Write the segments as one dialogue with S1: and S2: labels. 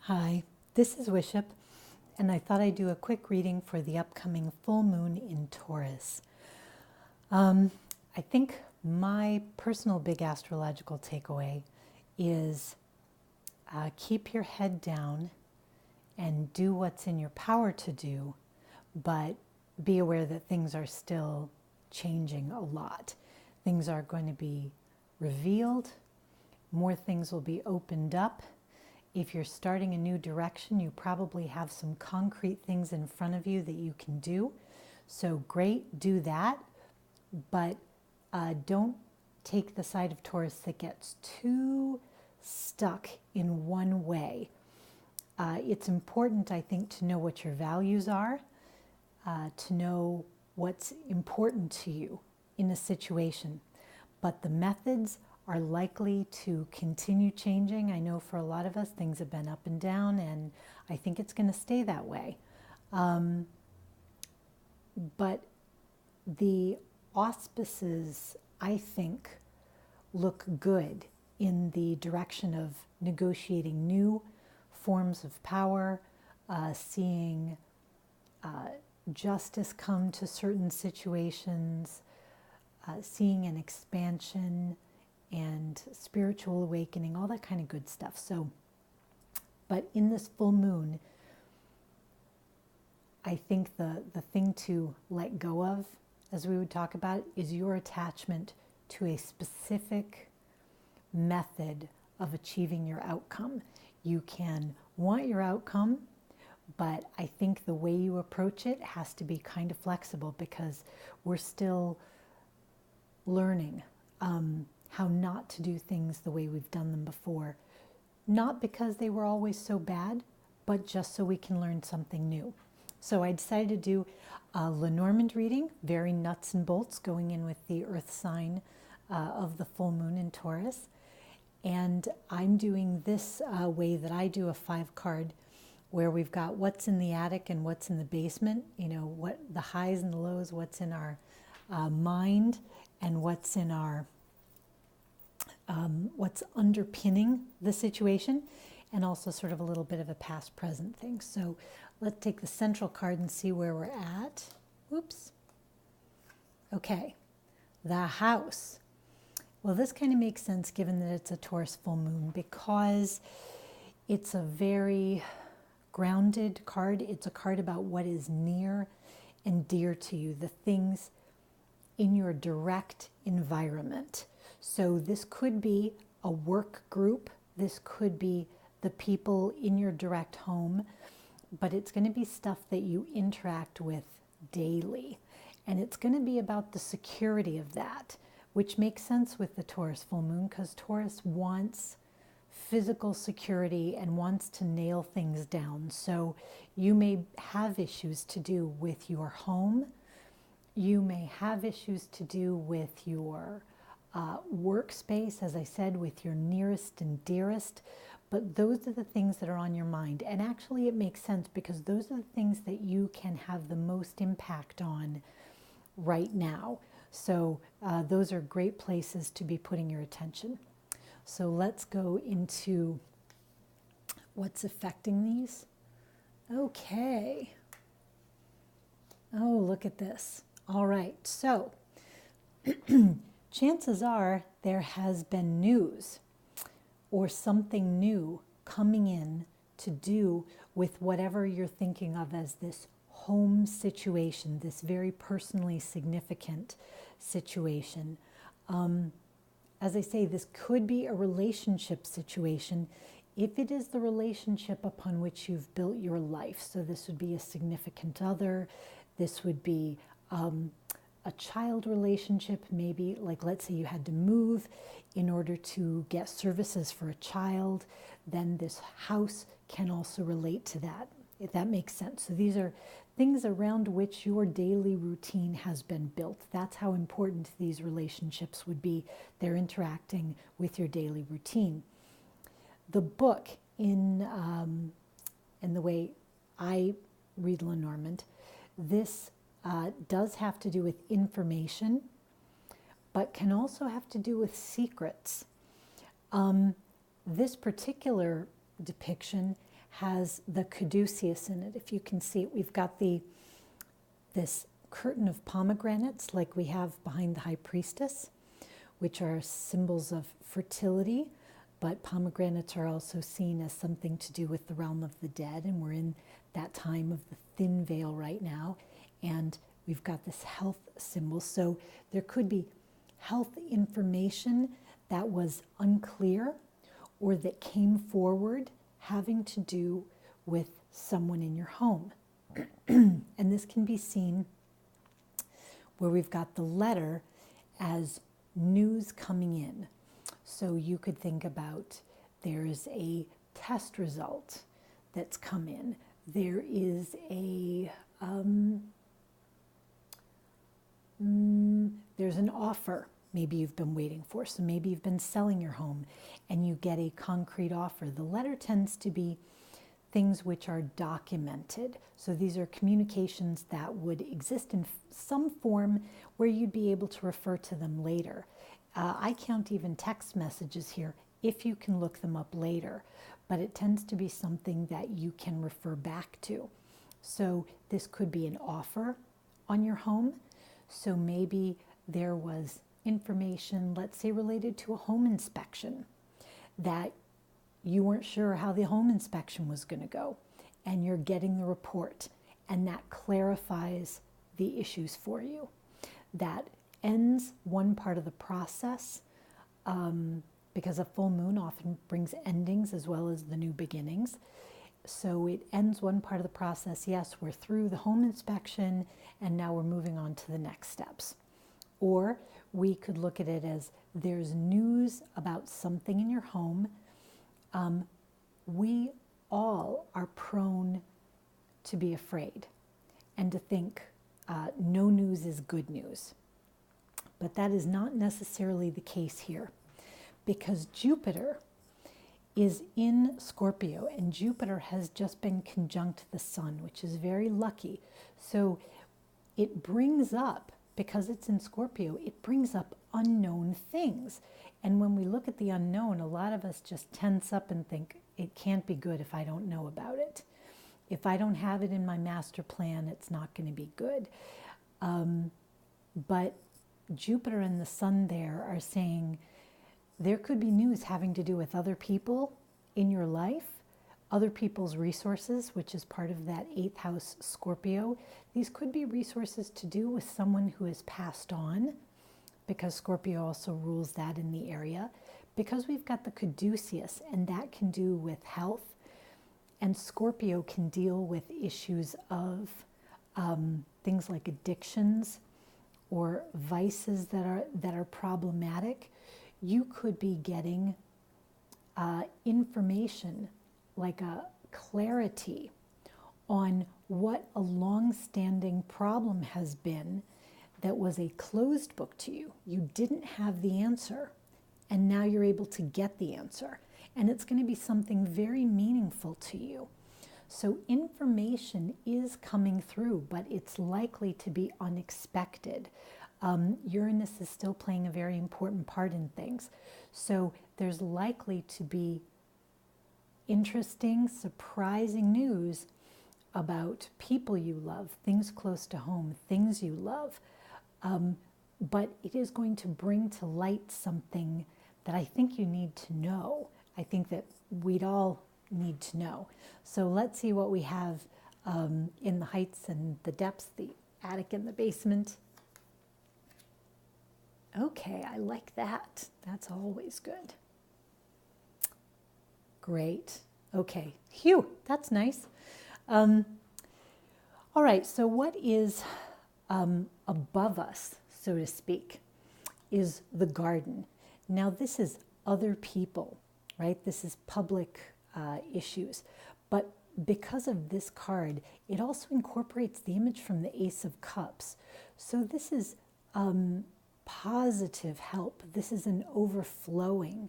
S1: Hi, this is Wishop, and I thought I'd do a quick reading for the upcoming full moon in Taurus. I think my personal big astrological takeaway is keep your head down and do what's in your power to do, but be aware that things are still changing a lot. Things are going to be revealed, more things will be opened up. If you're starting a new direction, you probably have some concrete things in front of you that you can do. So great, do that, but don't take the side of Taurus that gets too stuck in one way. It's important, I think, to know what your values are, to know what's important to you in a situation. But the methods are likely to continue changing. I know for a lot of us, things have been up and down, and I think it's going to stay that way. But the auspices, I think, look good in the direction of negotiating new forms of power, seeing justice come to certain situations, seeing an expansion and spiritual awakening, all that kind of good stuff. So, but in this full moon, I think the thing to let go of, as we would talk about, is your attachment to a specific method of achieving your outcome. You can want your outcome, but I think the way you approach it has to be kind of flexible because we're still learning how not to do things the way we've done them before. Not because they were always so bad, but just so we can learn something new. So I decided to do a Lenormand reading, very nuts and bolts, going in with the earth sign of the full moon in Taurus. And I'm doing this way that I do a 5-card, where we've got what's in the attic and what's in the basement, you know, what the highs and the lows, what's in our mind, and what's in our what's underpinning the situation, and also sort of a little bit of a past present thing. So let's take the central card and see where we're at. Oops. Okay, the house. Well, this kind of makes sense given that it's a Taurus full moon, because it's a very grounded card. It's a card about what is near and dear to you, the things in your direct environment. So this could be a work group, this could be the people in your direct home, but it's going to be stuff that you interact with daily. And it's going to be about the security of that, which makes sense with the Taurus full moon, because Taurus wants physical security and wants to nail things down. So you may have issues to do with your home. You may have issues to do with your workspace, as I said, with your nearest and dearest. But those are the things that are on your mind. And actually it makes sense, because those are the things that you can have the most impact on right now. So those are great places to be putting your attention. So let's go into what's affecting these. Okay. Oh, look at this. All right, so chances are there has been news or something new coming in to do with whatever you're thinking of as this home situation, this very personally significant situation. As I say, this could be a relationship situation if it is the relationship upon which you've built your life. So this would be a significant other, this would be a child relationship, maybe, like let's say you had to move in order to get services for a child, then this house can also relate to that, if that makes sense. So these are things around which your daily routine has been built. That's how important these relationships would be. They're interacting with your daily routine. The book in the way I read Lenormand, this does have to do with information, but can also have to do with secrets. This particular depiction has the caduceus in it. If you can see it, we've got this curtain of pomegranates like we have behind the high priestess, which are symbols of fertility, but pomegranates are also seen as something to do with the realm of the dead, and we're in that time of the thin veil right now, and we've got this health symbol. So there could be health information that was unclear or that came forward having to do with someone in your home. And this can be seen where we've got the letter as news coming in. So you could think about there's a test result that's come in. There is there's an offer maybe you've been waiting for. So maybe you've been selling your home and you get a concrete offer. The letter tends to be things which are documented. So these are communications that would exist in some form where you'd be able to refer to them later. I count even text messages here if you can look them up later, but it tends to be something that you can refer back to. So this could be an offer on your home. So maybe there was information, let's say related to a home inspection, that you weren't sure how the home inspection was going to go, and you're getting the report, and that clarifies the issues for you. That ends one part of the process, because a full moon often brings endings as well as the new beginnings. So it ends one part of the process. Yes, we're through the home inspection, and now we're moving on to the next steps. Or we could look at it as there's news about something in your home. We all are prone to be afraid and to think no news is good news. But that is not necessarily the case here, because Jupiter is in Scorpio, and Jupiter has just been conjunct the Sun, which is very lucky. So it brings up, because it's in Scorpio, it brings up unknown things. And when we look at the unknown, a lot of us just tense up and think, it can't be good if I don't know about it. If I don't have it in my master plan, it's not going to be good. But Jupiter and the Sun there are saying there could be news having to do with other people in your life, other people's resources, which is part of that 8th house Scorpio. These could be resources to do with someone who has passed on, because Scorpio also rules that in the area. Because we've got the caduceus, and that can do with health, and Scorpio can deal with issues of things like addictions or vices that are problematic. You could be getting information like a clarity on what a long-standing problem has been that was a closed book to you. You didn't have the answer, and now you're able to get the answer. And it's going to be something very meaningful to you. So information is coming through, but it's likely to be unexpected. Uranus is still playing a very important part in things. So there's likely to be interesting, surprising news about people you love, things close to home, things you love. But it is going to bring to light something that I think you need to know. I think that we'd all need to know. So let's see what we have in the heights and the depths, the attic and the basement. Okay, I like that. That's always good. Great. Okay. Phew, that's nice. All right, so what is above us, so to speak, is the garden. Now this is other people, right? This is public issues. But because of this card, it also incorporates the image from the Ace of Cups. So this is positive help. This is an overflowing.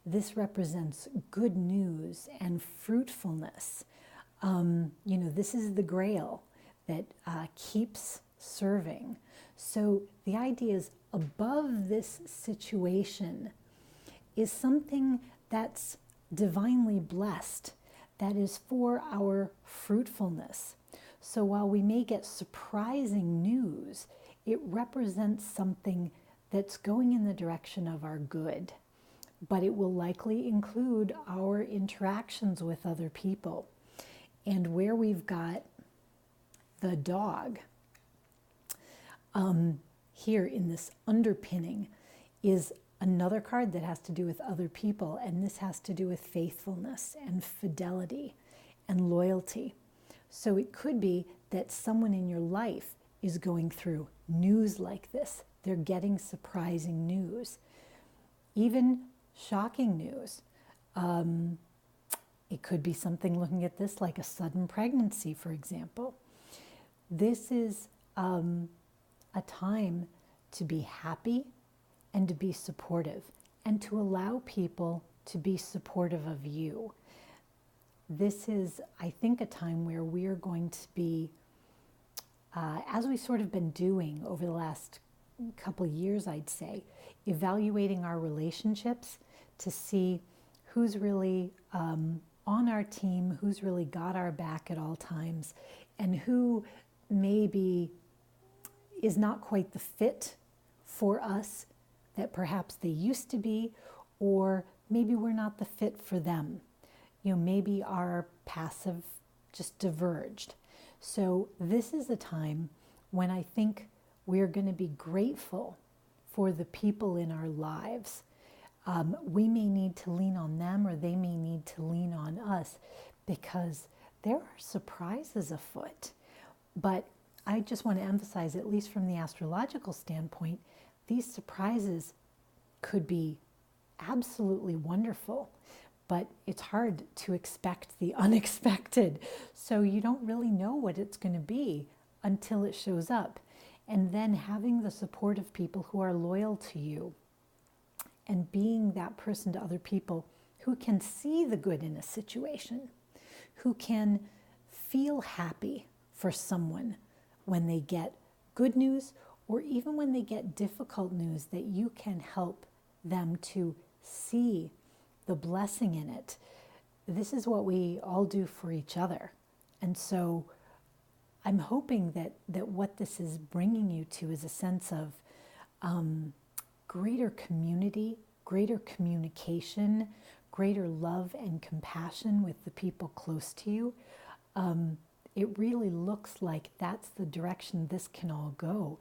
S1: This represents good news and fruitfulness. This is the grail that keeps serving. So the idea is above this situation is something that's divinely blessed, that is for our fruitfulness. So while we may get surprising news, it represents something that's going in the direction of our good, but it will likely include our interactions with other people. And where we've got the dog, here in this underpinning is another card that has to do with other people, and this has to do with faithfulness and fidelity and loyalty. So it could be that someone in your life is going through news like this. They're getting surprising news, even shocking news. It could be something, looking at this, like a sudden pregnancy, for example. This is a time to be happy and to be supportive, and to allow people to be supportive of you. This is, I think, a time where we are going to be, as we've sort of been doing over the last couple of years, I'd say, evaluating our relationships to see who's really on our team, who's really got our back at all times, and who maybe is not quite the fit for us that perhaps they used to be, or maybe we're not the fit for them. You know, maybe our paths have just diverged. So this is a time when I think we're going to be grateful for the people in our lives. We may need to lean on them, or they may need to lean on us, because there are surprises afoot. But I just want to emphasize, at least from the astrological standpoint, these surprises could be absolutely wonderful, but it's hard to expect the unexpected. So you don't really know what it's going to be until it shows up. And then having the support of people who are loyal to you, and being that person to other people who can see the good in a situation, who can feel happy for someone when they get good news, or even when they get difficult news, that you can help them to see the blessing in it. This is what we all do for each other. And so I'm hoping that what this is bringing you to is a sense of greater community, greater communication, greater love and compassion with the people close to you. It really looks like that's the direction this can all go.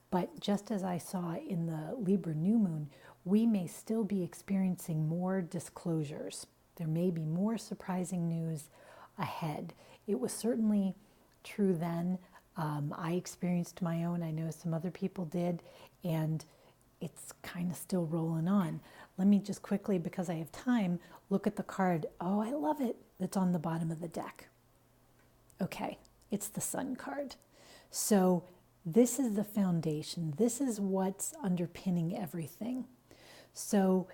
S1: But just as I saw in the Libra New Moon, we may still be experiencing more disclosures. There may be more surprising news ahead. It was certainly true then. I experienced my own. I know some other people did, and it's kind of still rolling on. Let me just quickly, because I have time, look at the card. Oh, I love it. That's on the bottom of the deck. Okay, it's the Sun card. So this is the foundation. This is what's underpinning everything. So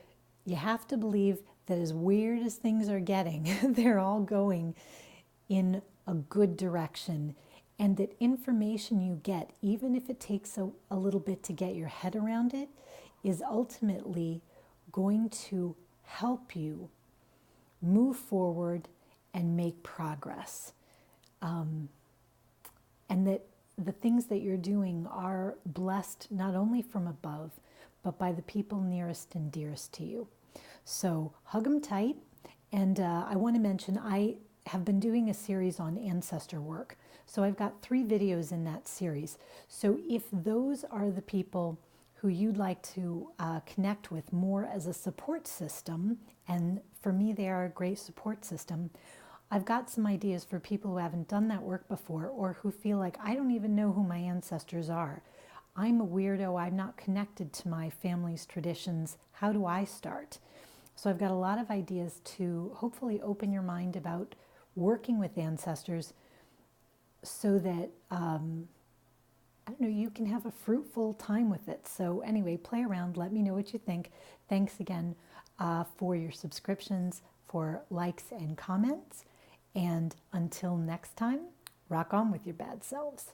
S1: you have to believe that as weird as things are getting, they're all going in a good direction, and that information you get, even if it takes a little bit to get your head around it, is ultimately going to help you move forward and make progress. And that the things that you're doing are blessed not only from above, but by the people nearest and dearest to you. So hug them tight. And I want to mention, I have been doing a series on ancestor work. So I've got 3 videos in that series. So if those are the people who you'd like to connect with more as a support system, and for me they are a great support system, I've got some ideas for people who haven't done that work before, or who feel like, I don't even know who my ancestors are. I'm a weirdo. I'm not connected to my family's traditions. How do I start? So I've got a lot of ideas to hopefully open your mind about working with ancestors, so that, I don't know, you can have a fruitful time with it. So anyway, play around. Let me know what you think. Thanks again for your subscriptions, for likes and comments. And until next time, rock on with your bad selves.